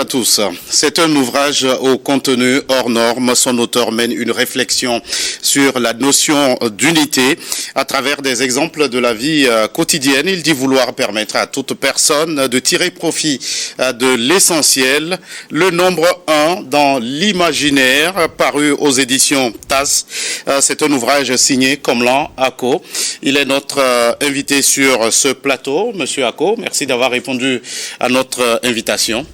à tous. C'est un ouvrage au contenu hors norme. Son auteur mène une réflexion sur la notion d'unité à travers des exemples de la vie quotidienne. Il dit vouloir permettre à toute personne de tirer profit de l'essentiel. Le nombre 1 dans l'imaginaire, paru aux éditions TAS. C'est un ouvrage signé Komlan Ako. Il est notre invité sur ce plateau. Monsieur Ako, merci d'avoir répondu à notre invitation.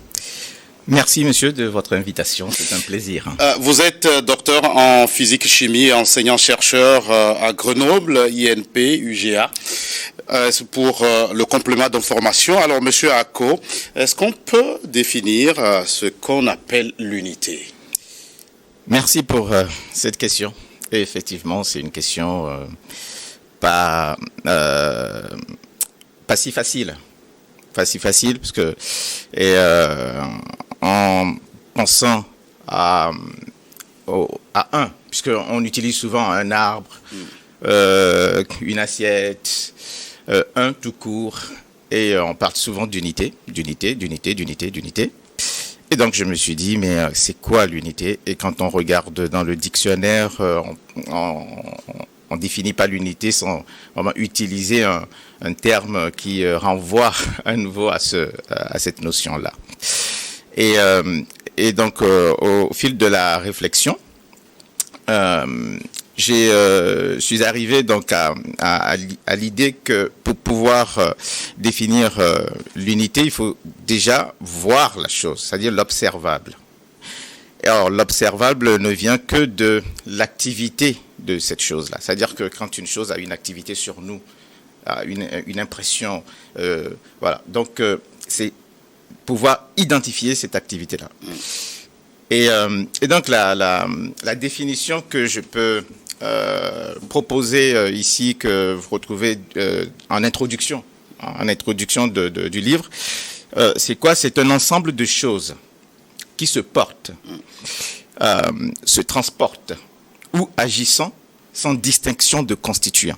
Merci, monsieur, de votre invitation. C'est un plaisir. Vous êtes docteur en physique-chimie, enseignant-chercheur à Grenoble, INP, UGA, pour le complément d'information. Alors, monsieur Ako, est-ce qu'on peut définir ce qu'on appelle l'unité? Merci pour cette question. Et effectivement, c'est une question pas si facile. Pas si facile, parce que en pensant à un, puisqu'on utilise souvent un arbre, une assiette, un tout court, et on parle souvent d'unité. Et donc je me suis dit, mais c'est quoi l'unité? Et quand on regarde dans le dictionnaire, on ne définit pas l'unité sans vraiment utiliser un terme qui renvoie à nouveau à cette notion-là. Et donc, au fil de la réflexion, je suis arrivé donc à l'idée que pour pouvoir définir l'unité, il faut déjà voir la chose, c'est-à-dire l'observable. Et alors, l'observable ne vient que de l'activité de cette chose-là. C'est-à-dire que quand une chose a une activité sur nous, a une impression, voilà. Donc, c'est pouvoir identifier cette activité-là. Et donc, la définition que je peux proposer ici, que vous retrouvez en introduction du livre, c'est quoi? C'est un ensemble de choses qui se portent, se transportent ou agissant sans distinction de constituants.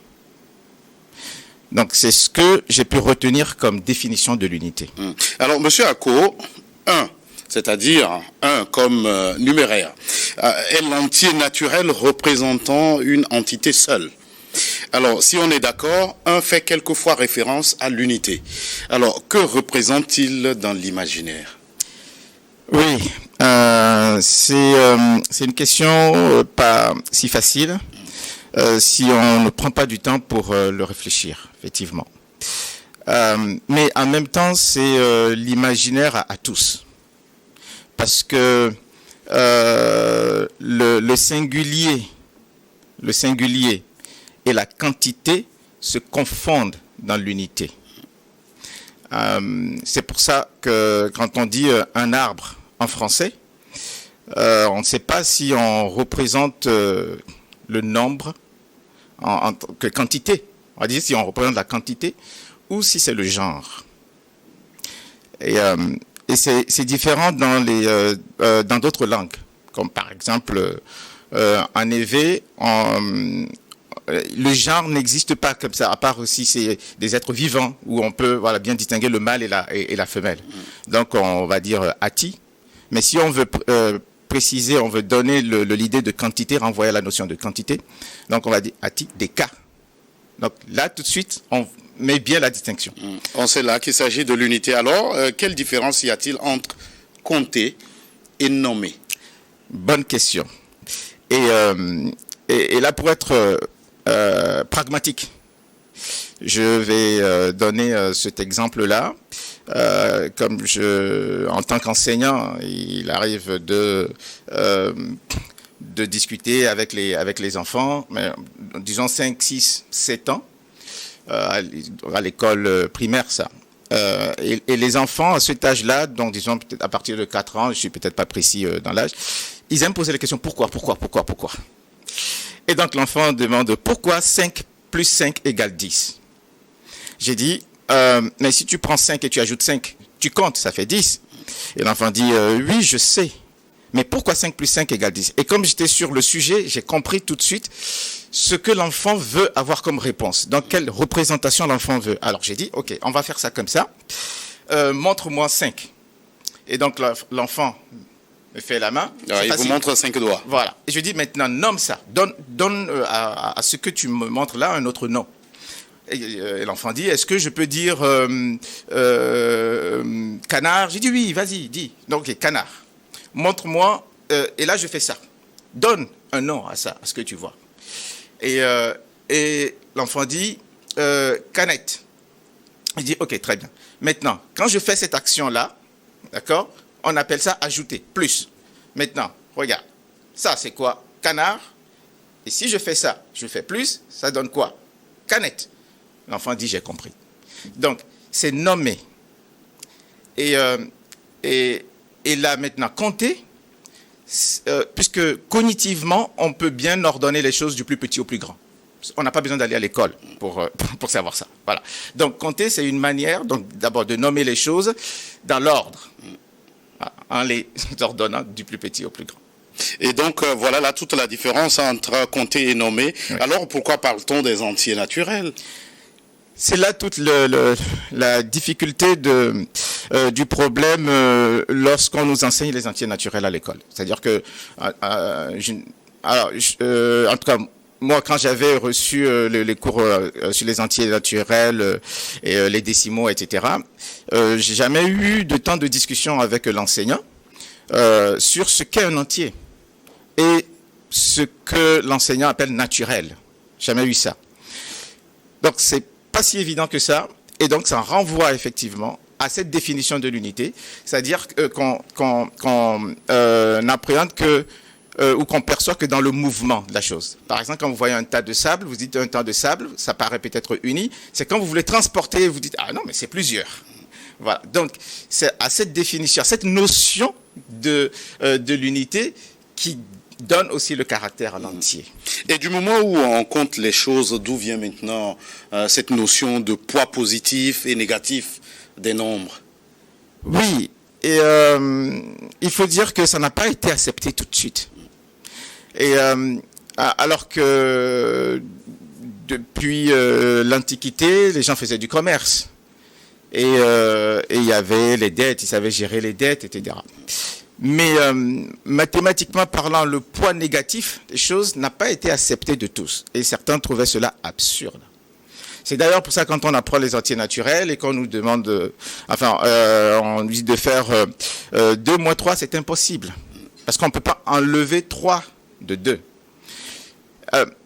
Donc, c'est ce que j'ai pu retenir comme définition de l'unité. Alors, monsieur Ako, 1, c'est-à-dire 1 comme numéraire, est l'entier naturel représentant une entité seule. Alors, si on est d'accord, 1 fait quelquefois référence à l'unité. Alors, que représente-t-il dans l'imaginaire? Oui, c'est une question pas si facile si on ne prend pas du temps pour le réfléchir, effectivement. Mais en même temps, c'est l'imaginaire à tous. Parce que le singulier et la quantité se confondent dans l'unité. C'est pour ça que quand on dit un arbre en français, on ne sait pas si on représente le nombre en que quantité. On va dire si on représente la quantité ou si c'est le genre. Et c'est différent dans d'autres langues, comme par exemple en éveil, le genre n'existe pas comme ça, à part si c'est des êtres vivants où on peut bien distinguer le mâle et la femelle. Donc on va dire ati. Mais si on veut préciser, on veut donner l'idée de quantité, renvoyer à la notion de quantité. Donc on va dire ati des cas. Donc là tout de suite on met bien la distinction. On sait là qu'il s'agit de l'unité. Alors quelle différence y a-t-il entre compter et nommer? Bonne question. Et là pour être pragmatique, je vais donner cet exemple-là. Comme en tant qu'enseignant, il arrive de discuter avec les enfants, mais, disons 5, 6, 7 ans, à l'école primaire, ça. Et les enfants, à cet âge-là, donc disons peut-être à partir de 4 ans, je suis peut-être pas précis dans l'âge, ils aiment poser la question pourquoi. Et donc l'enfant demande pourquoi 5 plus 5 égale 10. J'ai dit, mais si tu prends 5 et tu ajoutes 5, tu comptes, ça fait 10. Et l'enfant dit, oui, je sais. Mais pourquoi 5 plus 5 égale 10? Et comme j'étais sur le sujet, j'ai compris tout de suite ce que l'enfant veut avoir comme réponse. Dans quelle représentation l'enfant veut. Alors j'ai dit, ok, on va faire ça comme ça. Montre-moi 5. Et donc l'enfant me fait la main. Alors, il vous montre 5 doigts. Voilà. Et je dis maintenant, nomme ça. Donne à ce que tu me montres là un autre nom. Et l'enfant dit, est-ce que je peux dire canard? J'ai dit oui, vas-y, dis. Donc, canard. Montre-moi. Et là, je fais ça. Donne un nom à ça, à ce que tu vois. Et l'enfant dit, canette. Il dit, ok, très bien. Maintenant, quand je fais cette action-là, d'accord, on appelle ça ajouter, plus. Maintenant, regarde, ça c'est quoi? Canard. Et si je fais ça, je fais plus, ça donne quoi? Canette. L'enfant dit, j'ai compris. Donc, c'est nommer. Et là, maintenant, compter, puisque cognitivement, on peut bien ordonner les choses du plus petit au plus grand. On n'a pas besoin d'aller à l'école pour savoir ça. Voilà. Donc, compter, c'est une manière, donc, d'abord, de nommer les choses dans l'ordre, en les ordonnant du plus petit au plus grand. Et donc, voilà là toute la différence entre compter et nommer. Oui. Alors, pourquoi parle-t-on des entiers naturels? C'est là toute la difficulté du problème lorsqu'on nous enseigne les entiers naturels à l'école. C'est-à-dire que, en tout cas, moi, quand j'avais reçu les cours sur les entiers naturels et les décimaux, etc., j'ai jamais eu de temps de discussion avec l'enseignant sur ce qu'est un entier et ce que l'enseignant appelle naturel. Jamais eu ça. Donc, c'est pas si évident que ça, et donc ça renvoie effectivement à cette définition de l'unité, c'est-à-dire qu'on appréhende que ou qu'on perçoit que dans le mouvement de la chose. Par exemple, quand vous voyez un tas de sable, vous dites un tas de sable, ça paraît peut-être uni, c'est quand vous voulez transporter, vous dites ah non mais c'est plusieurs. Voilà. Donc c'est à cette définition, à cette notion de l'unité qui donne aussi le caractère à l'entier. Et du moment où on compte les choses, d'où vient maintenant cette notion de poids positif et négatif des nombres? Oui, et il faut dire que ça n'a pas été accepté tout de suite. Et alors que depuis l'Antiquité, les gens faisaient du commerce. Et il y avait les dettes, ils savaient gérer les dettes, etc. Mais mathématiquement parlant, le poids négatif des choses n'a pas été accepté de tous. Et certains trouvaient cela absurde. C'est d'ailleurs pour ça quand on apprend les entiers naturels et qu'on nous demande, on nous dit de faire 2 moins 3, c'est impossible. Parce qu'on ne peut pas enlever 3 de 2.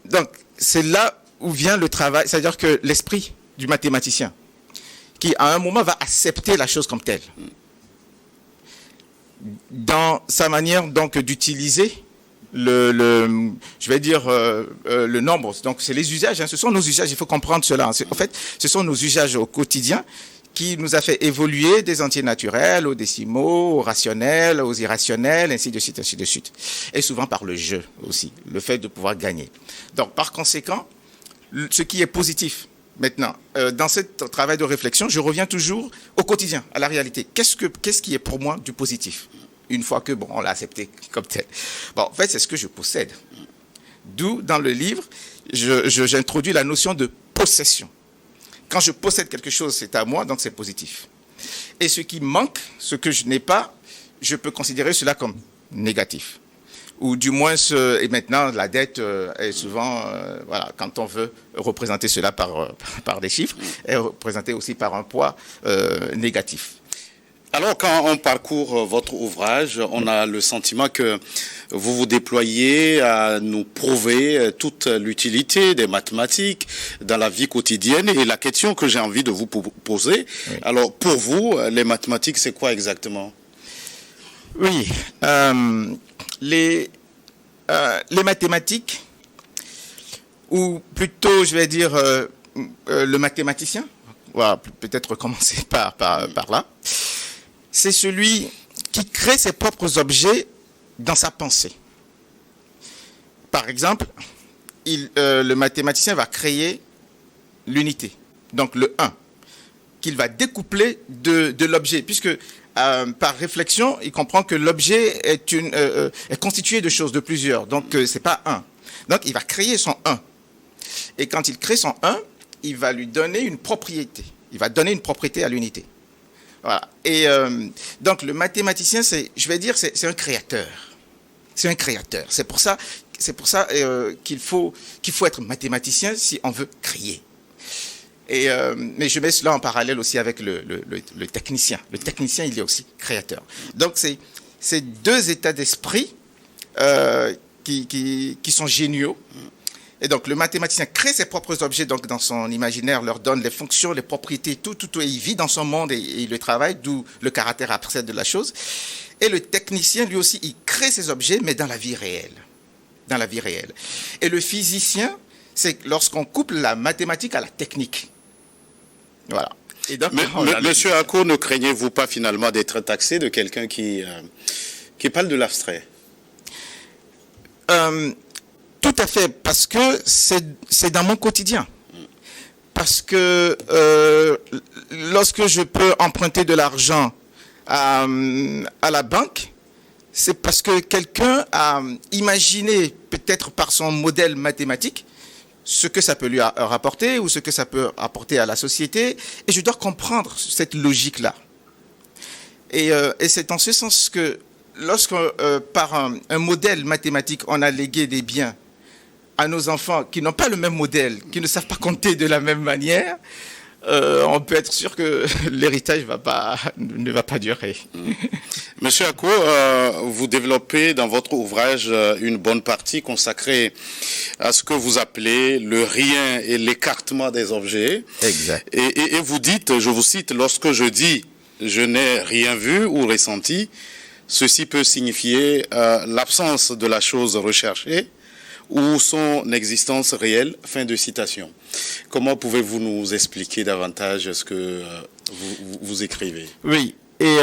Donc, c'est là où vient le travail, c'est-à-dire que l'esprit du mathématicien, qui à un moment va accepter la chose comme telle, dans sa manière donc d'utiliser le nombre. Donc c'est les usages, ce sont nos usages, il faut comprendre cela. En fait, ce sont nos usages au quotidien qui nous a fait évoluer des entiers naturels aux décimaux, aux rationnels, aux irrationnels, ainsi de suite, ainsi de suite. Et souvent par le jeu aussi, le fait de pouvoir gagner. Donc par conséquent, ce qui est positif, maintenant, dans ce travail de réflexion, je reviens toujours au quotidien, à la réalité. Qu'est-ce qui est pour moi du positif? Une fois que, on l'a accepté comme tel. Bon, en fait, c'est ce que je possède. D'où, dans le livre, j'introduis la notion de possession. Quand je possède quelque chose, c'est à moi, donc c'est positif. Et ce qui manque, ce que je n'ai pas, je peux considérer cela comme négatif. Ou du moins, et maintenant, la dette est souvent, quand on veut représenter cela par des chiffres, est représentée aussi par un poids négatif. Alors, quand on parcourt votre ouvrage, on a le sentiment que vous vous déployez à nous prouver toute l'utilité des mathématiques dans la vie quotidienne. Et la question que j'ai envie de vous poser, oui. Alors pour vous, les mathématiques, c'est quoi exactement? Oui, les mathématiques, ou plutôt, je vais dire, le mathématicien, voilà, peut-être commencer par là, c'est celui qui crée ses propres objets dans sa pensée. Par exemple, le mathématicien va créer l'unité, donc le 1, qu'il va découpler de l'objet, puisque par réflexion, il comprend que l'objet est constitué de choses, de plusieurs, donc c'est pas un. Donc il va créer son 1. Et quand il crée son 1, il va lui donner une propriété. Il va donner une propriété à l'unité. Voilà. Et donc le mathématicien, je vais dire, c'est un créateur. C'est un créateur. C'est pour ça qu'il faut être mathématicien si on veut créer. Mais je mets cela en parallèle aussi avec le technicien. Le technicien, il est aussi créateur. Donc c'est deux états d'esprit qui sont géniaux. Et donc le mathématicien crée ses propres objets donc dans son imaginaire, leur donne les fonctions, les propriétés, tout, et il vit dans son monde et il le travaille, d'où le caractère abstrait de la chose. Et le technicien, lui aussi, il crée ses objets, mais dans la vie réelle. Dans la vie réelle. Et le physicien, c'est lorsqu'on couple la mathématique à la technique. Voilà. Et donc, Monsieur Ako, ne craignez-vous pas finalement d'être taxé de quelqu'un qui parle de l'abstrait? Tout à fait, parce que c'est dans mon quotidien. Parce que lorsque je peux emprunter de l'argent à la banque, c'est parce que quelqu'un a imaginé, peut-être par son modèle mathématique, ce que ça peut lui rapporter ou ce que ça peut apporter à la société. Et je dois comprendre cette logique-là. Et c'est en ce sens que lorsque, par un modèle mathématique, on a légué des biens à nos enfants qui n'ont pas le même modèle, qui ne savent pas compter de la même manière, on peut être sûr que l'héritage ne va pas durer. Monsieur Ako, vous développez dans votre ouvrage une bonne partie consacrée à ce que vous appelez le rien et l'écartement des objets. Exact. Et vous dites, je vous cite, lorsque je dis je n'ai rien vu ou ressenti, ceci peut signifier l'absence de la chose recherchée ou son existence réelle. Fin de citation. Comment pouvez-vous nous expliquer davantage ce que vous écrivez? Oui, et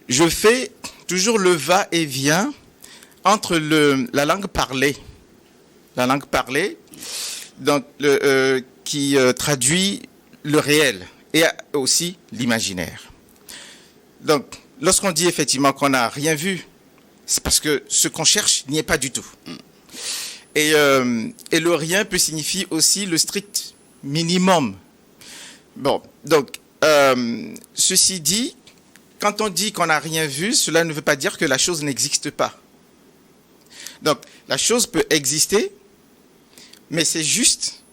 je fais toujours le va-et-vient entre la langue parlée, donc, qui traduit le réel et aussi l'imaginaire. Donc, lorsqu'on dit effectivement qu'on n'a rien vu, c'est parce que ce qu'on cherche n'y est pas du tout. Et le rien peut signifier aussi le strict minimum. Bon, donc, ceci dit, quand on dit qu'on n'a rien vu, cela ne veut pas dire que la chose n'existe pas. Donc, la chose peut exister, mais c'est juste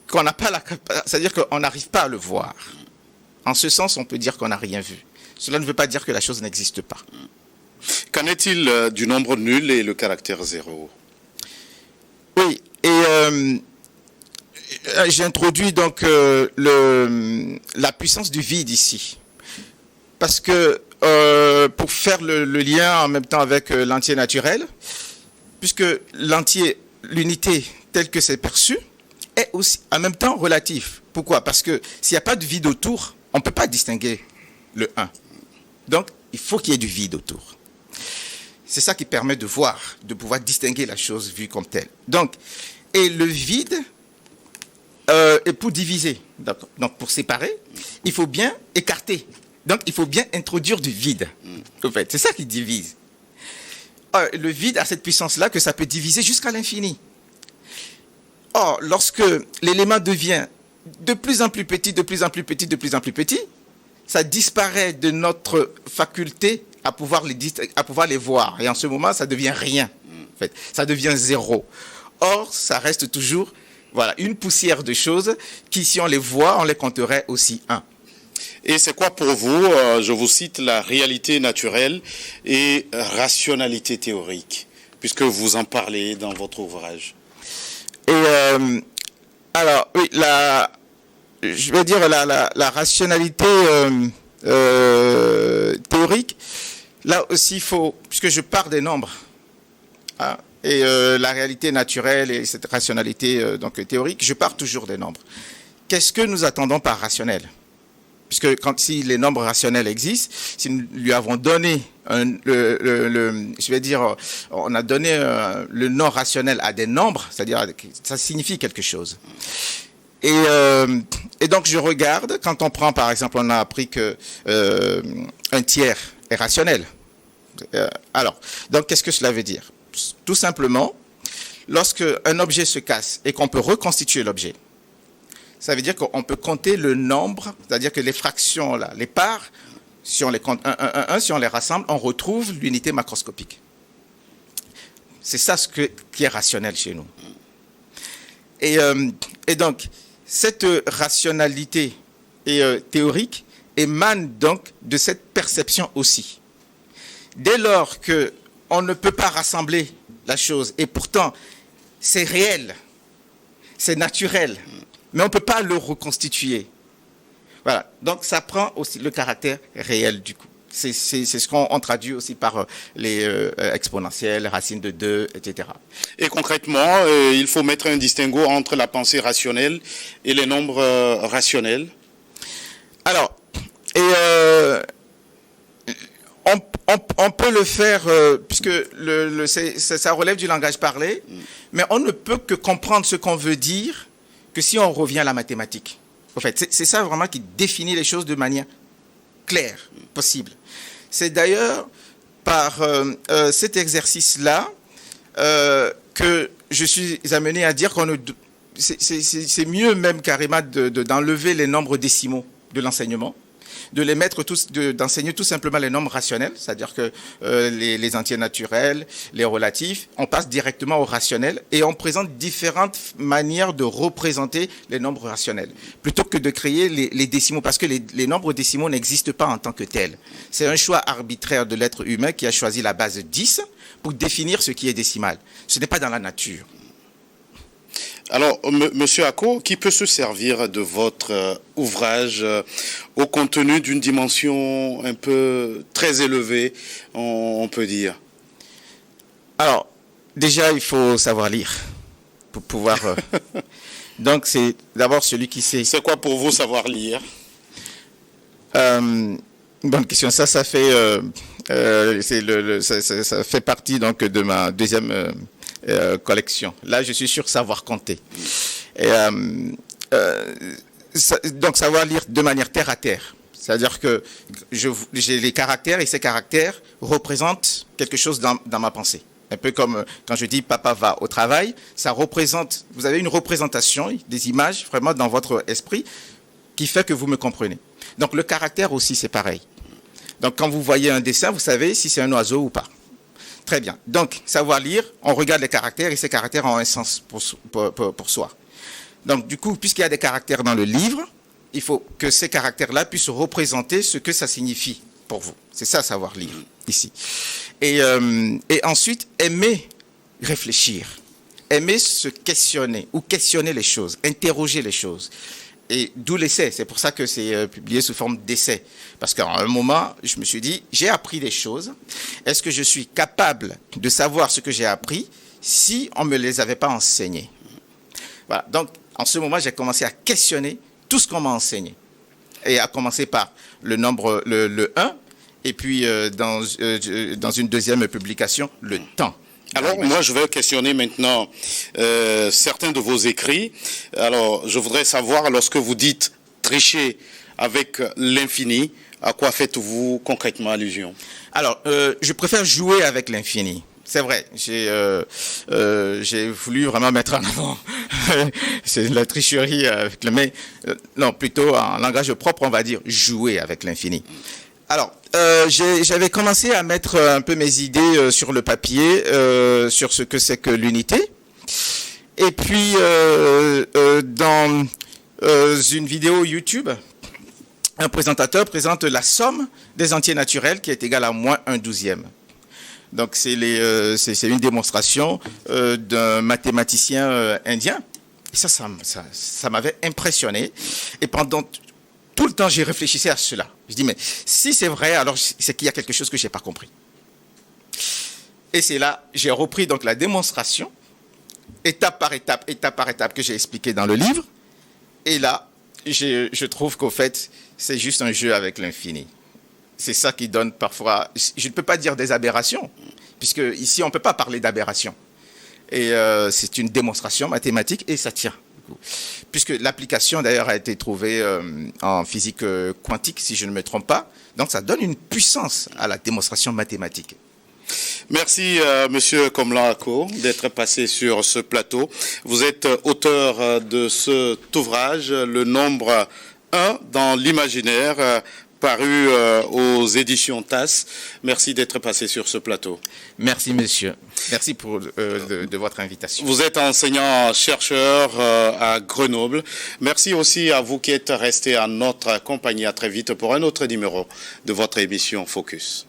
qu'on n'a pas la capacité, c'est-à-dire qu'on n'arrive pas à le voir. En ce sens, on peut dire qu'on n'a rien vu. Cela ne veut pas dire que la chose n'existe pas. Qu'en est-il du nombre nul et le caractère zéro? Oui, et j'introduis donc la puissance du vide ici. Parce que pour faire le lien en même temps avec l'entier naturel, puisque l'unité telle que c'est perçu est aussi en même temps relatif. Pourquoi? Parce que s'il n'y a pas de vide autour, on ne peut pas distinguer le 1. Donc, il faut qu'il y ait du vide autour. C'est ça qui permet de voir, de pouvoir distinguer la chose vue comme telle. Donc, et le vide est pour diviser. Donc, pour séparer, il faut bien écarter. Donc, il faut bien introduire du vide. En fait, c'est ça qui divise. Le vide a cette puissance-là que ça peut diviser jusqu'à l'infini. Or, lorsque l'élément devient de plus en plus petit, de plus en plus petit, de plus en plus petit, ça disparaît de notre faculté à pouvoir les voir. Et en ce moment, ça devient rien. En fait, ça devient zéro. Or, ça reste toujours une poussière de choses qui, si on les voit, on les compterait aussi un. Et c'est quoi pour vous, je vous cite, la réalité naturelle et rationalité théorique, puisque vous en parlez dans votre ouvrage? Et alors, oui, je veux dire la rationalité théorique, là aussi il faut, puisque je pars des nombres, hein, et la réalité naturelle et cette rationalité donc théorique, je pars toujours des nombres. Qu'est-ce que nous attendons par rationnel? Puisque si les nombres rationnels existent, si nous lui avons donné je vais dire, on a donné le nom rationnel à des nombres, c'est-à-dire ça signifie quelque chose. Et donc je regarde, quand on prend par exemple, on a appris que un tiers est rationnel. Alors, donc qu'est-ce que cela veut dire? Tout simplement, lorsque un objet se casse et qu'on peut reconstituer l'objet, Ça veut dire qu'on peut compter le nombre, c'est-à-dire que les fractions, là, les parts, si on les compte 1, 1, 1, 1, si on les rassemble, on retrouve l'unité macroscopique. C'est ça qui est rationnel chez nous. Et donc, cette rationalité théorique émane donc de cette perception aussi. Dès lors qu'on ne peut pas rassembler la chose, et pourtant c'est réel, c'est naturel, mais on ne peut pas le reconstituer. Voilà, donc ça prend aussi le caractère réel du coup. C'est ce qu'on traduit aussi par les exponentielles, racines de 2, etc. Et concrètement, il faut mettre un distinguo entre la pensée rationnelle et les nombres rationnels. Alors, on peut le faire, puisque ça relève du langage parlé, mais on ne peut que comprendre ce qu'on veut dire que si on revient à la mathématique. En fait, c'est ça vraiment qui définit les choses de manière claire, possible. C'est d'ailleurs par cet exercice-là que je suis amené à dire c'est mieux même carrément d'enlever les nombres décimaux de l'enseignement, de les mettre tous, d'enseigner tout simplement les nombres rationnels, c'est-à-dire que les entiers naturels, les relatifs, on passe directement au rationnel et on présente différentes manières de représenter les nombres rationnels, plutôt que de créer les décimaux, parce que les nombres décimaux n'existent pas en tant que tels. C'est un choix arbitraire de l'être humain qui a choisi la base 10 pour définir ce qui est décimal. Ce n'est pas dans la nature. Alors, Monsieur Ako, qui peut se servir de votre ouvrage au contenu d'une dimension un peu très élevée, on peut dire? Alors, déjà, il faut savoir lire pour pouvoir... Donc, c'est d'abord celui qui sait... C'est quoi pour vous savoir lire? Bonne question. Ça fait... ça fait partie donc de ma deuxième... collection. Là, je suis sur savoir compter. Donc, savoir lire de manière terre à terre. C'est-à-dire que j'ai les caractères et ces caractères représentent quelque chose dans ma pensée. Un peu comme quand je dis papa va au travail, ça représente, vous avez une représentation, des images vraiment dans votre esprit qui fait que vous me comprenez. Donc, le caractère aussi, c'est pareil. Donc, quand vous voyez un dessin, vous savez si c'est un oiseau ou pas. Très bien. Donc, savoir lire, on regarde les caractères et ces caractères ont un sens pour soi. Donc, du coup, puisqu'il y a des caractères dans le livre, il faut que ces caractères-là puissent représenter ce que ça signifie pour vous. C'est ça, savoir lire, ici. Et ensuite, aimer réfléchir, aimer se questionner ou questionner les choses, interroger les choses. Et d'où l'essai, c'est pour ça que c'est publié sous forme d'essai. Parce qu'à un moment, je me suis dit, j'ai appris des choses. Est-ce que je suis capable de savoir ce que j'ai appris si on ne me les avait pas enseignées? Voilà. Donc, en ce moment, j'ai commencé à questionner tout ce qu'on m'a enseigné. Et à commencer par le nombre, le 1, et puis dans une deuxième publication, le temps. Alors, moi, je vais questionner maintenant certains de vos écrits. Alors, je voudrais savoir, lorsque vous dites tricher avec l'infini, à quoi faites-vous concrètement allusion? Alors, je préfère jouer avec l'infini. C'est vrai, j'ai voulu vraiment mettre en avant c'est la tricherie avec le mais non, plutôt en langage propre, on va dire jouer avec l'infini. Alors, j'avais commencé à mettre un peu mes idées sur le papier, sur ce que c'est que l'unité. Et puis, dans une vidéo YouTube, un présentateur présente la somme des entiers naturels qui est égale à moins 1/12. Donc, c'est une démonstration d'un mathématicien indien. Et ça m'avait impressionné. Et pendant tout le temps, j'ai réfléchi à cela. Je dis, mais si c'est vrai, alors c'est qu'il y a quelque chose que je n'ai pas compris. Et c'est là, j'ai repris donc la démonstration, étape par étape, que j'ai expliqué dans le livre. Et là, je trouve qu'au fait, c'est juste un jeu avec l'infini. C'est ça qui donne parfois, je ne peux pas dire des aberrations, puisque ici, on ne peut pas parler d'aberrations. Et c'est une démonstration mathématique et ça tient. Puisque l'application d'ailleurs a été trouvée en physique quantique, si je ne me trompe pas. Donc ça donne une puissance à la démonstration mathématique. Merci, Monsieur Komlan Ako, d'être passé sur ce plateau. Vous êtes auteur de cet ouvrage, Le nombre 1 dans l'imaginaire, paru aux éditions TAS. Merci d'être passé sur ce plateau. Merci, monsieur. Merci pour de votre invitation. Vous êtes enseignant-chercheur à Grenoble. Merci aussi à vous qui êtes restés à notre compagnie. À très vite pour un autre numéro de votre émission Focus.